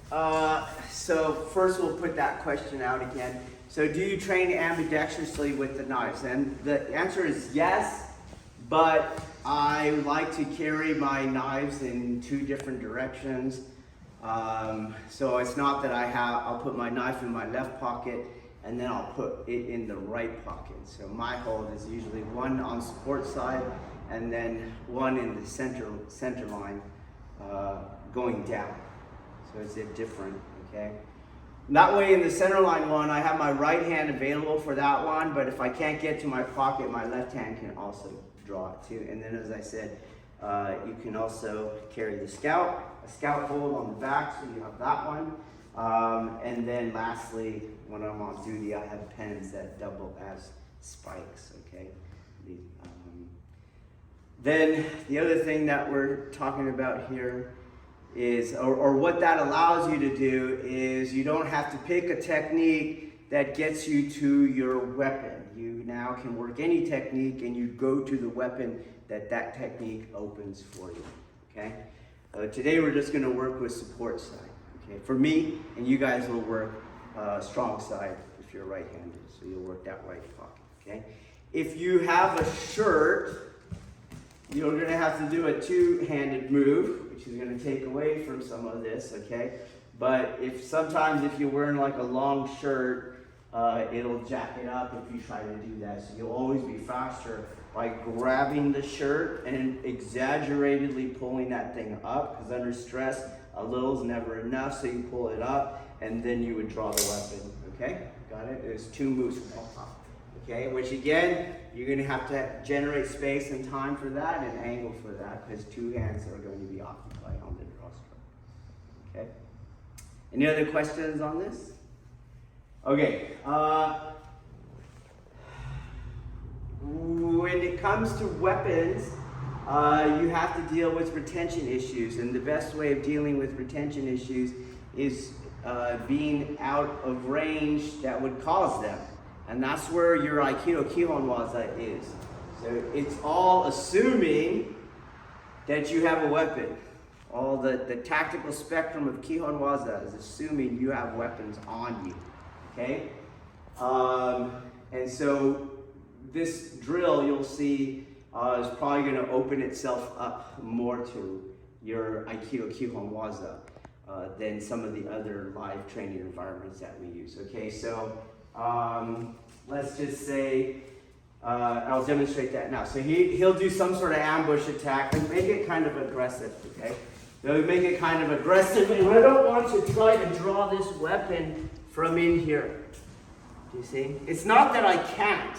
So first we'll put that question out again. So do you train ambidextrously with the knives? And the answer is yes, but I like to carry my knives in two different directions. So it's not that I'll put my knife in my left pocket and then I'll put it in the right pocket. So my hold is usually one on support side and then one in the center line going down. So it's different, okay? That way in the center line one, I have my right hand available for that one, but if I can't get to my pocket, my left hand can also draw it too. And then as I said, you can also carry a scout hold on the back, so you have that one. And then lastly, when I'm on duty, I have pens that double as spikes, okay? Then the other thing that we're talking about here is, or what that allows you to do is you don't have to pick a technique that gets you to your weapon. You now can work any technique and you go to the weapon that technique opens for you, okay? Today we're just gonna work with support side, okay? For me, and you guys will work strong side if you're right-handed, so you'll work that right pocket, okay? If you have a shirt, you're gonna have to do a two-handed move, which is gonna take away from some of this, okay? But sometimes if you're wearing like a long shirt, it'll jack it up if you try to do that. So you'll always be faster by grabbing the shirt and exaggeratedly pulling that thing up, because under stress, a little is never enough, so you pull it up, and then you would draw the weapon, okay? Got it? There's two moves. Okay, which again, you're going to have to generate space and time for that and angle for that, because two hands are going to be occupied on the draw stroke. Okay? Any other questions on this? Okay. When it comes to weapons, you have to deal with retention issues, and the best way of dealing with retention issues is being out of range that would cause them. And that's where your Aikido Kihon Waza is. So it's all assuming that you have a weapon. All the tactical spectrum of Kihon Waza is assuming you have weapons on you, okay? And so this drill, you'll see, is probably gonna open itself up more to your Aikido Kihon Waza than some of the other live training environments that we use, okay? So, let's just say, I'll demonstrate that now. So he'll do some sort of ambush attack and make it kind of aggressive, okay? He'll make it kind of aggressive, and I don't want to try to draw this weapon from in here. Do you see? It's not that I can't,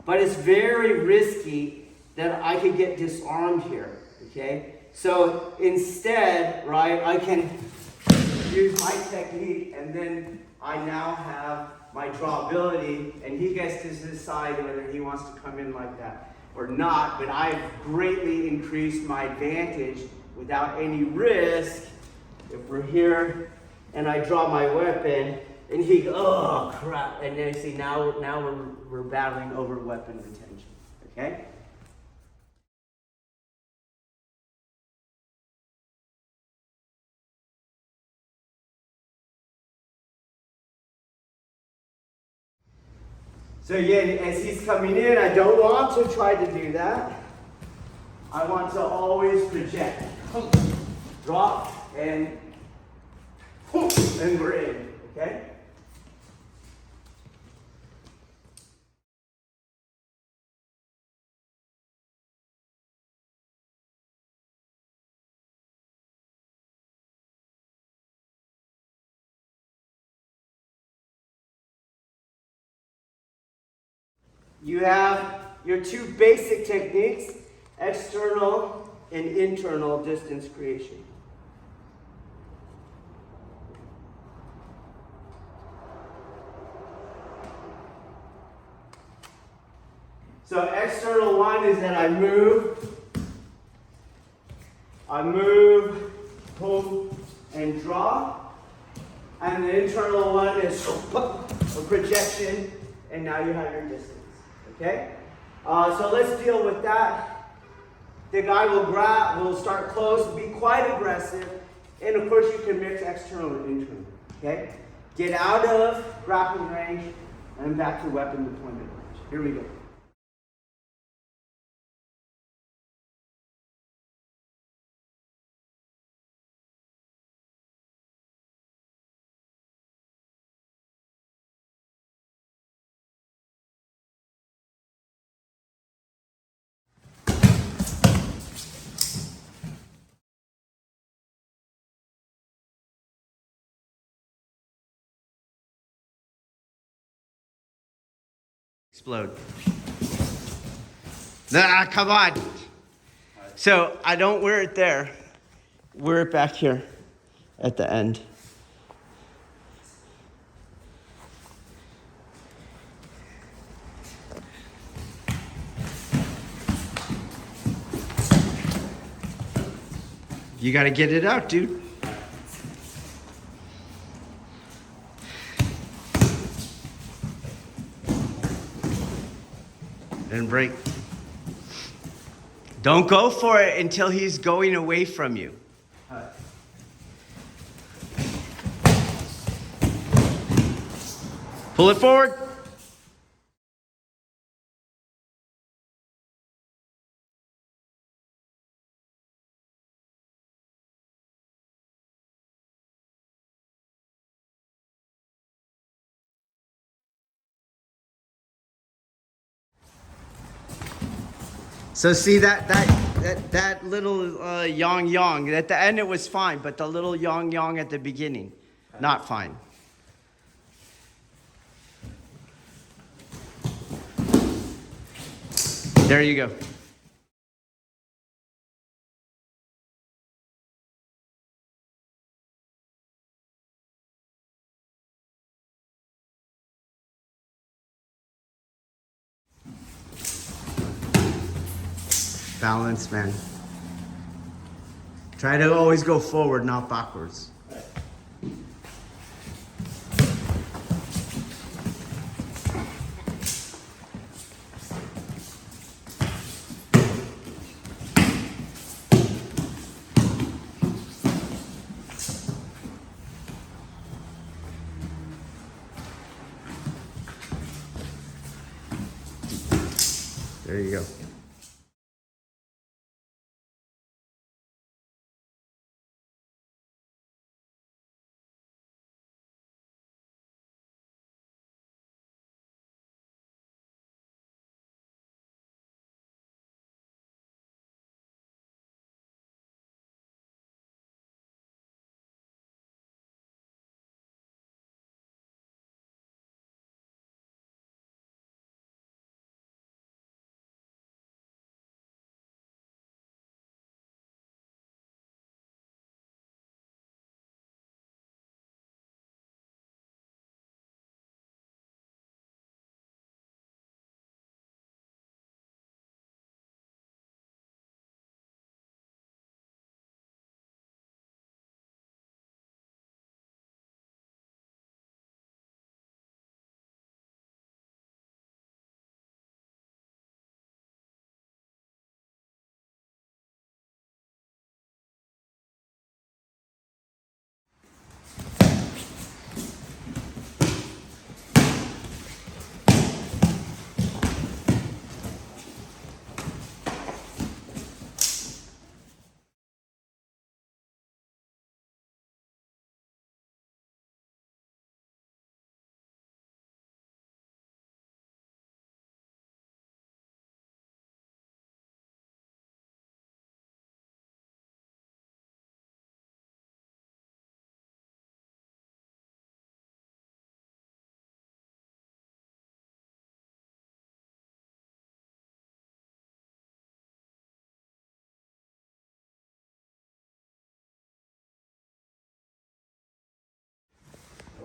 but it's very risky that I could get disarmed here, okay? So instead, right, I can use my technique, and then I now have my draw ability, and he gets to decide whether he wants to come in like that or not, but I've greatly increased my advantage without any risk. If we're here and I draw my weapon, and he goes, oh crap, and then you see now we're battling over weapon retention, okay? So again, as he's coming in, I don't want to try to do that. I want to always project. Drop, and we're in, okay? You have your two basic techniques, external and internal distance creation. So external one is that I move, pull, and draw. And the internal one is a projection, and now you have your distance. Okay? So let's deal with that. The guy will start close, be quite aggressive, And of course you can mix external and internal, okay? Get out of grappling range and back to weapon deployment range. Here we go. Explode. Ah, come on. So I don't wear it there. Wear it back here at the end. You gotta get it out, dude. And break. Don't go for it until he's going away from you. Pull it forward. So see that little yang, at the end it was fine, but the little yang at the beginning, not fine. There you go. Balance, man. Try to always go forward, not backwards. There you go.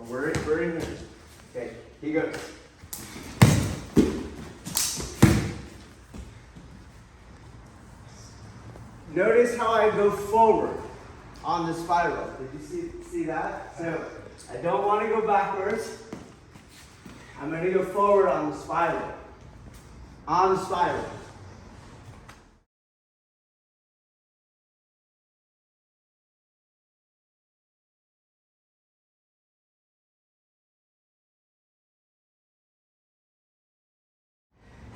We're in here. Okay, he goes. Notice how I go forward on the spiral. Did you see that? So I don't want to go backwards. I'm going to go forward on the spiral. On the spiral.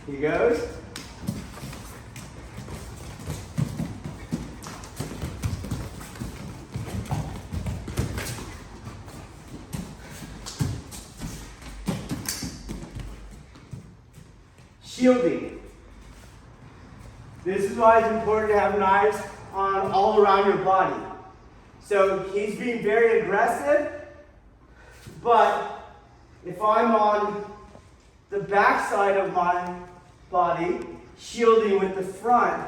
He goes. Shielding. This is why it's important to have knives on all around your body. So he's being very aggressive, but if I'm on the back side of my body, shielding with the front,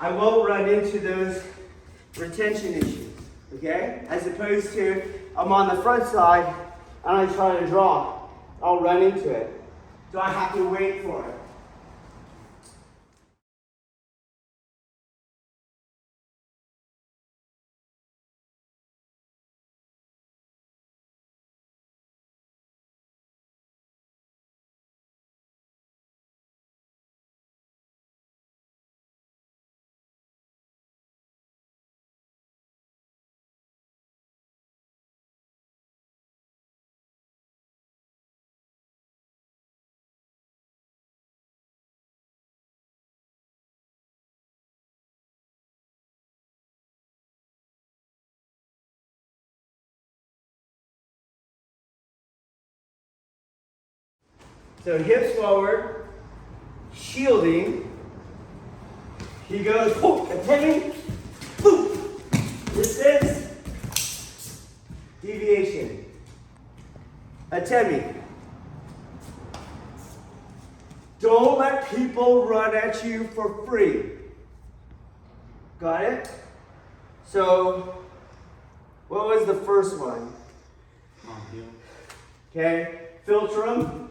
I won't run into those retention issues, okay? As opposed to, I'm on the front side and I try to draw, I'll run into it. So I have to wait for it. So hips forward, shielding. He goes, attending, distance, deviation. Attending. Don't let people run at you for free. Got it? So, what was the first one? Okay, filter them.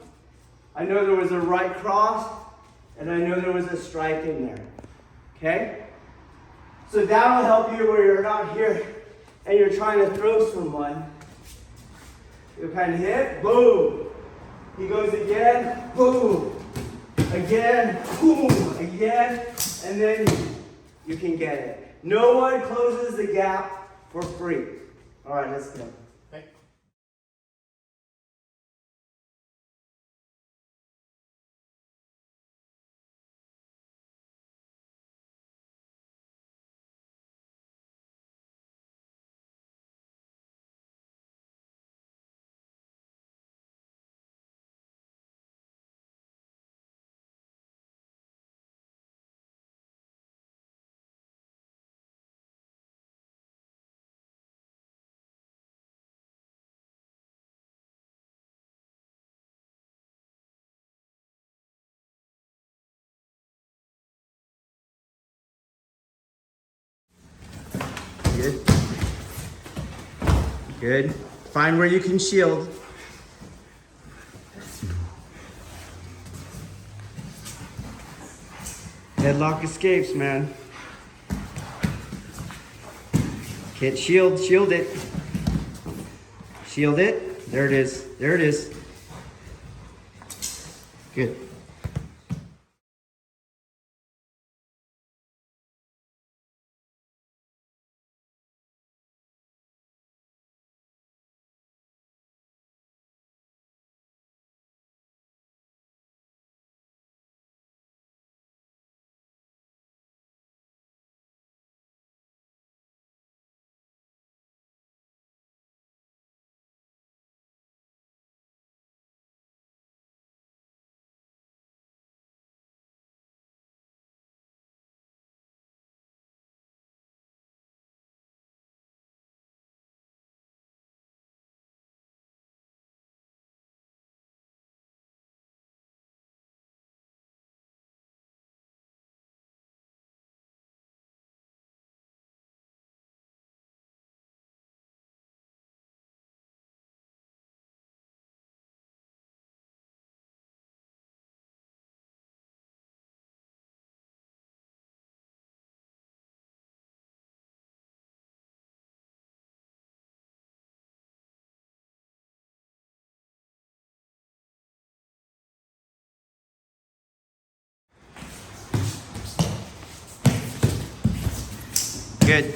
I know there was a right cross, and I know there was a strike in there. Okay? So that'll help you where you're not here and you're trying to throw someone. You kind of hit, boom. He goes again, boom. Again, boom, again, and then you can get it. No one closes the gap for free. All right, let's go. Okay. Good. Good. Find where you can shield. Headlock escapes, man. Hit shield, shield it. Shield it. There it is. There it is. Good. Good.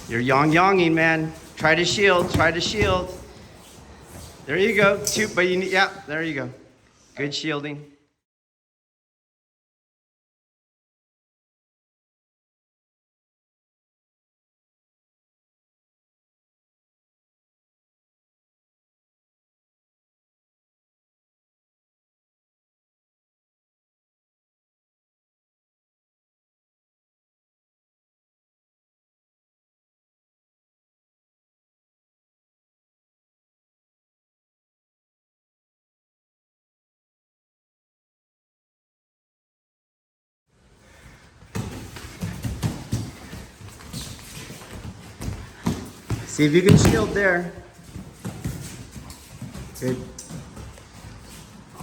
You're yang-yanging, man. Try to shield, try to shield. There you go. Two, but you need, yeah, there you go. Good shielding. See if you can shield there. Good.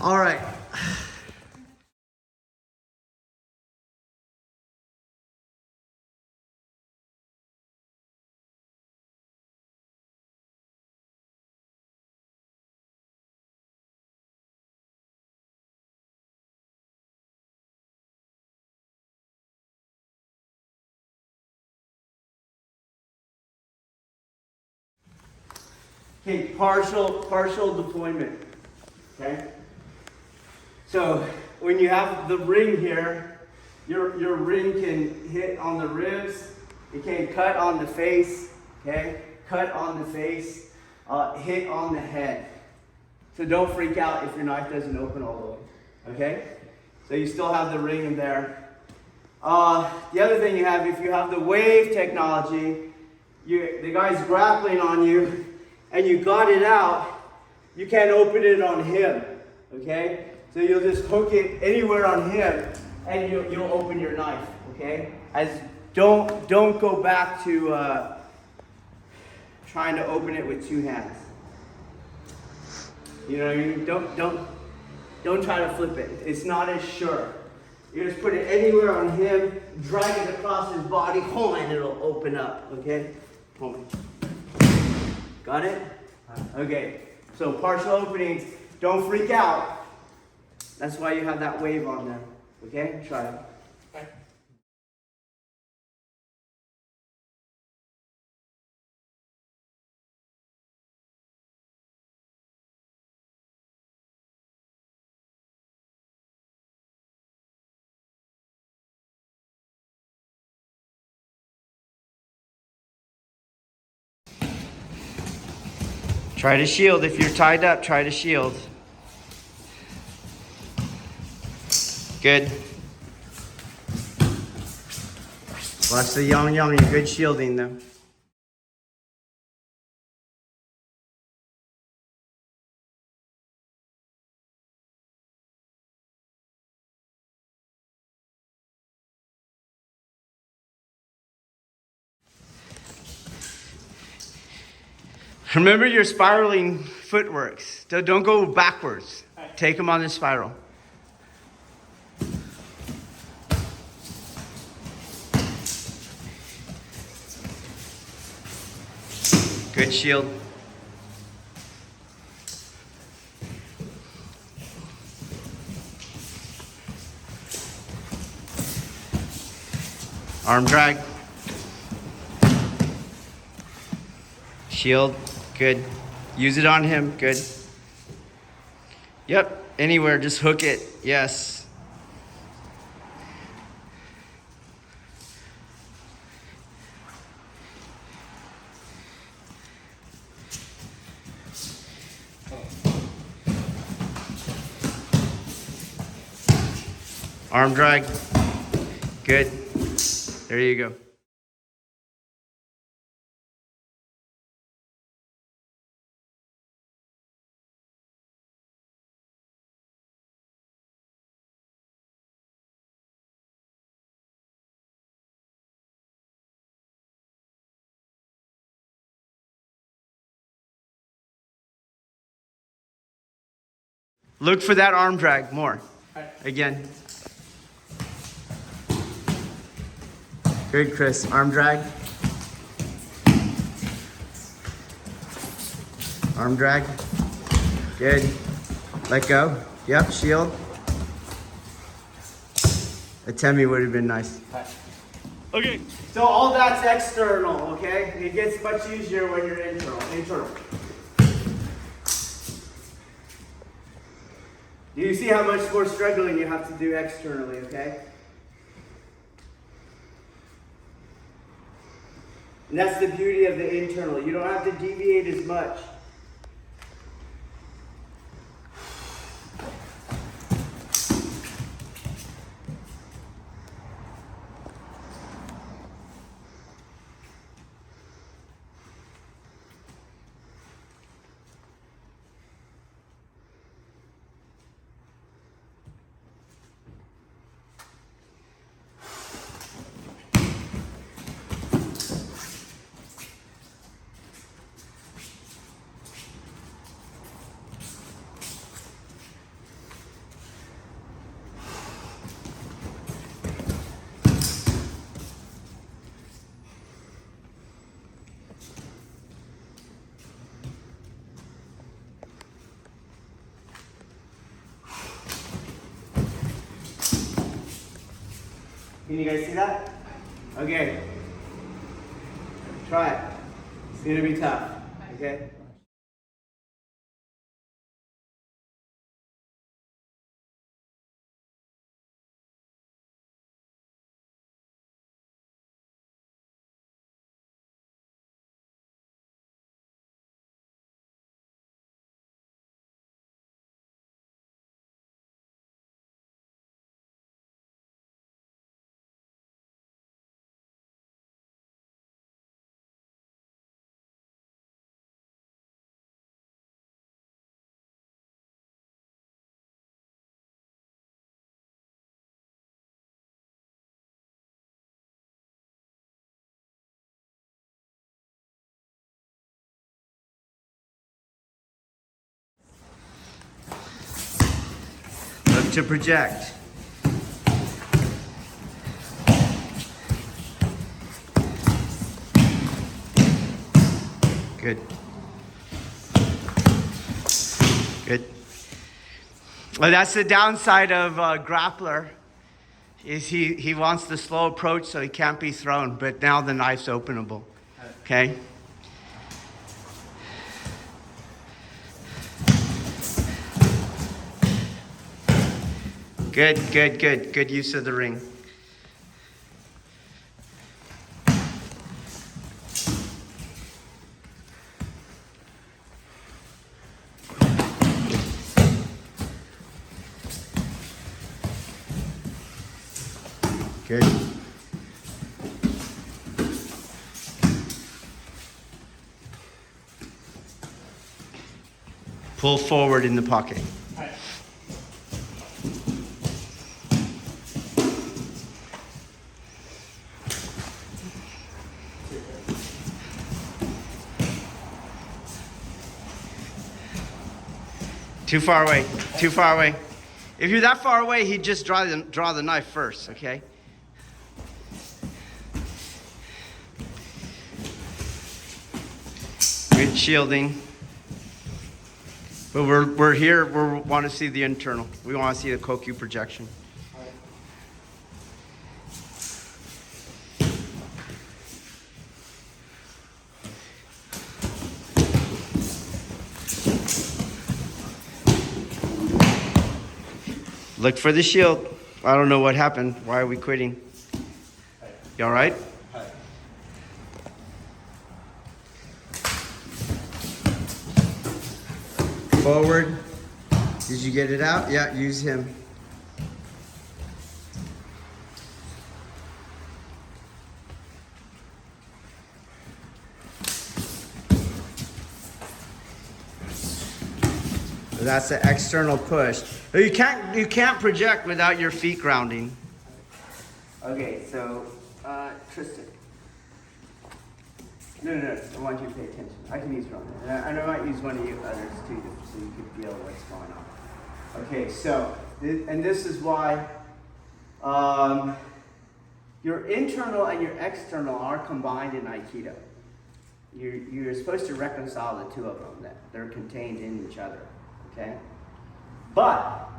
All right. Okay, partial deployment. Okay? So when you have the ring here, your ring can hit on the ribs, it can cut on the face, okay? Cut on the face, hit on the head. So don't freak out if your knife doesn't open all the way, okay? So you still have the ring in there. The other thing you have, if you have the wave technology, the guy's grappling on you, and you got it out, you can't open it on him, okay? So you'll just hook it anywhere on him, and you'll open your knife, okay? Don't go back to trying to open it with two hands. You know what I mean? Don't try to flip it. It's not as sure. You just put it anywhere on him, drag it across his body, and it'll open up, okay? Hold on. Got it? Okay, so partial openings, don't freak out. That's why you have that wave on there, okay? Try it. Okay. Try to shield. If you're tied up, try to shield. Good. Watch the yang. You're good shielding though. Remember your spiraling footworks. Don't go backwards. Take them on the spiral. Good shield. Arm drag. Shield. Good. Use it on him. Good. Yep. Anywhere. Just hook it. Yes. Arm drag. Good. There you go. Look for that arm drag more. Again. Good, Chris. Arm drag. Arm drag. Good. Let go. Yep, shield. A Temi would have been nice. Okay, so all that's external, okay? It gets much easier when you're internal. Do you see how much more struggling you have to do externally, okay? And that's the beauty of the internal. You don't have to deviate as much. Can you guys see that? Okay. Try it. It's gonna be tough, okay? Look to project. Good. Good. Well, that's the downside of grappler, is he wants the slow approach so he can't be thrown, but now the knife's openable. Okay? Good, good, good. Good use of the ring. Good. Pull forward in the pocket. Too far away, too far away. If you're that far away, he'd just draw the knife first, okay? Good shielding. But we're here, we want to see the internal. We want to see the Kokyu projection. Look for the shield. I don't know what happened. Why are we quitting? You all right? Forward. Did you get it out? Yeah, use him. That's the external push. You can't project without your feet grounding. Okay, so Tristan. No, I want you to pay attention. I can use one. And I might use one of you others too, so you can feel what's going on. Okay, so, and this is why your internal and your external are combined in Aikido. You're supposed to reconcile the two of them, that they're contained in each other, okay? But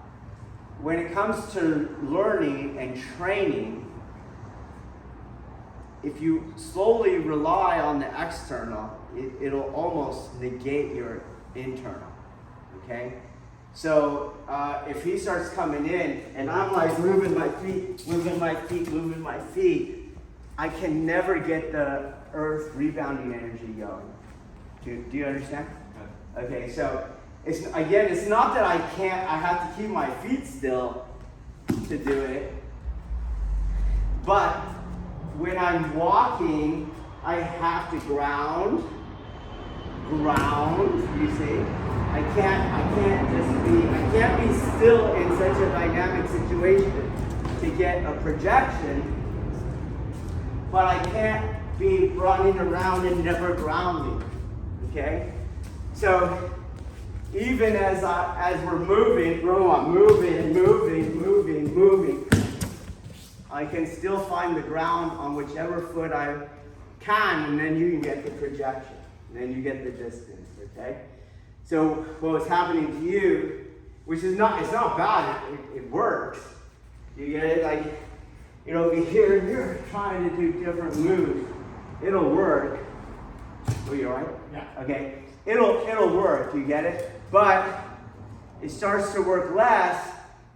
when it comes to learning and training, if you slowly rely on the external, it'll almost negate your internal, okay? So if he starts coming in and I'm like moving my feet, I can never get the earth rebounding energy going. Do you understand? Okay, so it's not that I have to keep my feet still to do it, but when I'm walking, I have to ground, you see? I can't be still in such a dynamic situation to get a projection, but I can't be running around and never grounding, okay? So even as we're moving, moving, I can still find the ground on whichever foot I can, and then you can get the projection, and then you get the distance, okay? So what's happening to you, which is not, it's not bad, it works. You get it? Like, you know, you're trying to do different moves. It'll work. Oh, you all right? Yeah. Okay. It'll work, you get it? But it starts to work less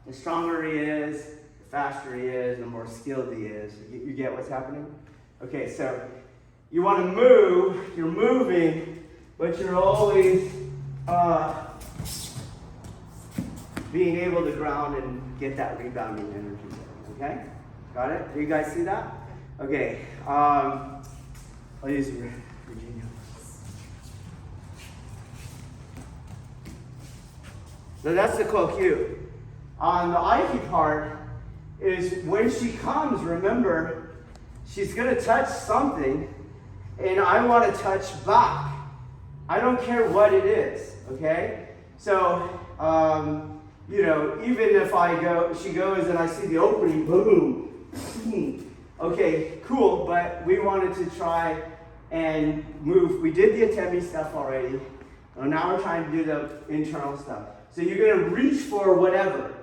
the stronger he is, the faster he is, the more skilled he is. You get what's happening? Okay, so you want to move, you're moving, but you're always being able to ground and get that rebounding energy there, okay? Got it? Do you guys see that? Okay, I'll use Virginia. So that's the kokyu. On the Aiki part is when she comes, remember, she's going to touch something, and I want to touch back. I don't care what it is, okay? So, you know, even if she goes and I see the opening, boom, okay, cool, but we wanted to try and move. We did the atemi stuff already, and now we're trying to do the internal stuff. So you're going to reach for whatever.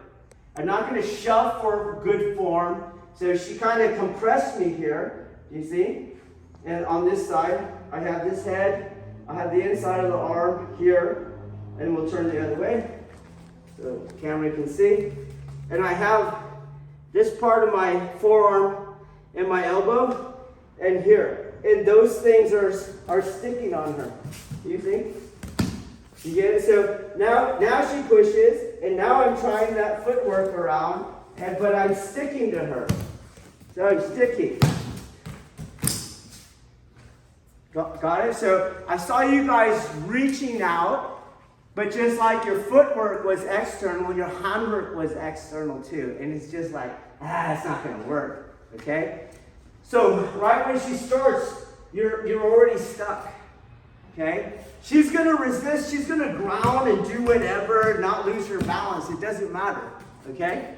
I'm not going to shove for good form. So she kind of compressed me here, you see? And on this side, I have this head, I have the inside of the arm here, and we'll turn the other way so the camera can see. And I have this part of my forearm and my elbow and here. And those things are sticking on her. You see? You get it? So now she pushes, and now I'm trying that footwork around, but I'm sticking to her. So I'm sticking. Got it? So I saw you guys reaching out, but just like your footwork was external, your handwork was external too. And it's just like, it's not going to work. Okay? So right when she starts, you're already stuck. Okay? She's going to resist. She's going to ground and do whatever, not lose her balance. It doesn't matter. Okay?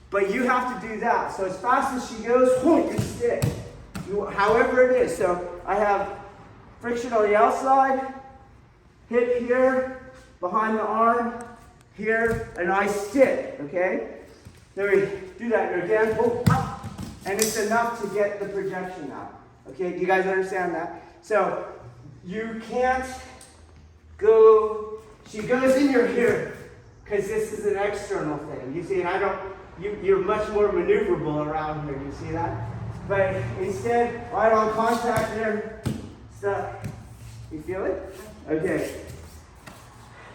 But you have to do that. So as fast as she goes, you stick. However it is. So I have friction on the outside, hip here, behind the arm, here, and I stick. Okay? So we do that. And again, pull up. And it's enough to get the projection out. Okay? Do you guys understand that? So you can't go, she goes in your here, because this is an external thing. You see, and you're much more maneuverable around here, you see that? But instead, right on contact there, stuck. You feel it? Okay.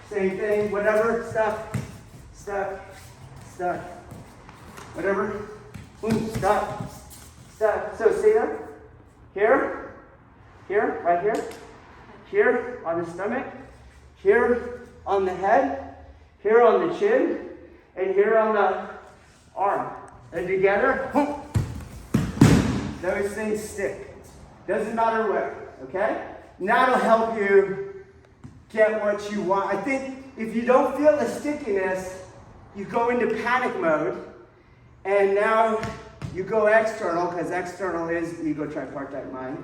Same thing, whatever, stuck, whatever, boom, stuck. So see that? Here, right here on the stomach, here on the head, here on the chin, and here on the arm. And together, those things stick. Doesn't matter where, okay? And that'll help you get what you want. I think if you don't feel the stickiness, you go into panic mode, and now you go external, because external is ego tripartite mind.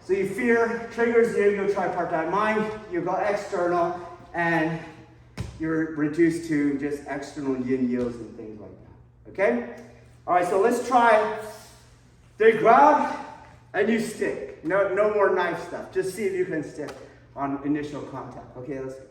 So you fear triggers the ego tripartite mind, you go external, and you're reduced to just external yin-yos and things like that. Okay? All right, so let's try. They grab, And you stick. No more knife stuff. Just see if you can stick on initial contact. Okay, let's go.